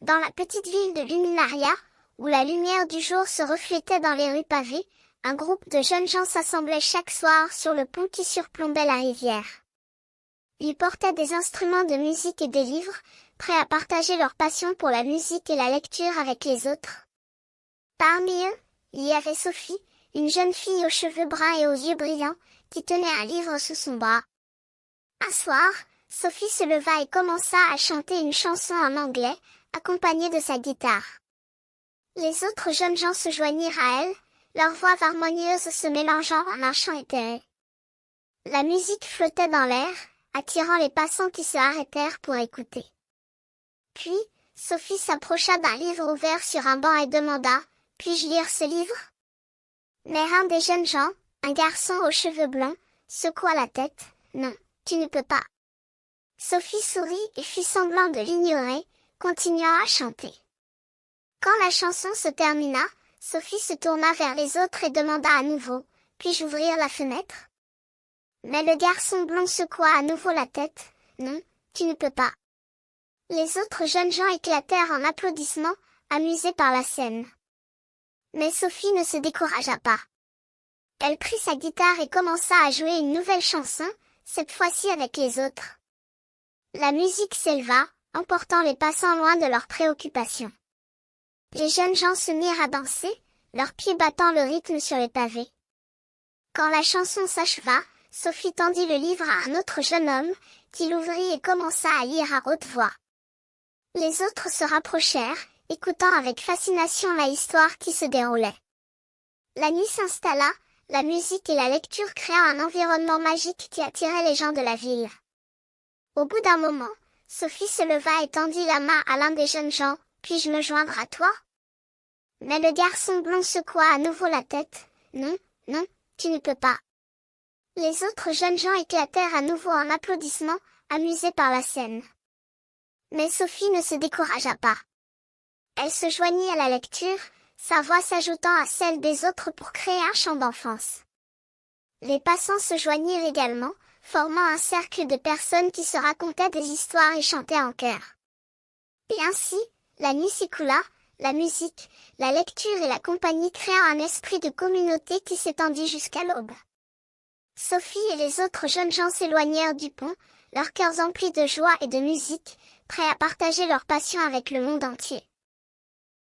Dans la petite ville de Luminaria, où la lumière du jour se reflétait dans les rues pavées, un groupe de jeunes gens s'assemblait chaque soir sur le pont qui surplombait la rivière. Ils portaient des instruments de musique et des livres, prêts à partager leur passion pour la musique et la lecture avec les autres. Parmi eux, il y avait Sophie, une jeune fille aux cheveux bruns et aux yeux brillants, qui tenait un livre sous son bras. Un soir, Sophie se leva et commença à chanter une chanson en anglais, accompagnée de sa guitare. Les autres jeunes gens se joignirent à elle, leurs voix harmonieuses se mélangeant en un chant éthéré. La musique flottait dans l'air, attirant les passants qui se arrêtèrent pour écouter. Puis, Sophie s'approcha d'un livre ouvert sur un banc et demanda « Puis-je lire ce livre ?» Mais un des jeunes gens, un garçon aux cheveux blonds, secoua la tête « Non, tu ne peux pas. » Sophie sourit et fit semblant de l'ignorer, continuant à chanter. Quand la chanson se termina, Sophie se tourna vers les autres et demanda à nouveau « Puis-je ouvrir la fenêtre ?» Mais le garçon blond secoua à nouveau la tête « Non, tu ne peux pas. » Les autres jeunes gens éclatèrent en applaudissements, amusés par la scène. Mais Sophie ne se découragea pas. Elle prit sa guitare et commença à jouer une nouvelle chanson, cette fois-ci avec les autres. La musique s'éleva, emportant les passants loin de leurs préoccupations. Les jeunes gens se mirent à danser, leurs pieds battant le rythme sur les pavés. Quand la chanson s'acheva, Sophie tendit le livre à un autre jeune homme, qui l'ouvrit et commença à lire à haute voix. Les autres se rapprochèrent, écoutant avec fascination la histoire qui se déroulait. La nuit s'installa, la musique et la lecture créant un environnement magique qui attirait les gens de la ville. Au bout d'un moment, Sophie se leva et tendit la main à l'un des jeunes gens. « Puis-je me joindre à toi ?» Mais le garçon blond secoua à nouveau la tête. « Non, non, tu ne peux pas. » Les autres jeunes gens éclatèrent à nouveau en applaudissements, amusés par la scène. Mais Sophie ne se découragea pas. Elle se joignit à la lecture, sa voix s'ajoutant à celle des autres pour créer un chant d'enfance. Les passants se joignirent également, formant un cercle de personnes qui se racontaient des histoires et chantaient en chœur. Et ainsi, la nuit s'écoula, la musique, la lecture et la compagnie créant un esprit de communauté qui s'étendit jusqu'à l'aube. Sophie et les autres jeunes gens s'éloignèrent du pont, leurs cœurs emplis de joie et de musique, prêts à partager leur passion avec le monde entier.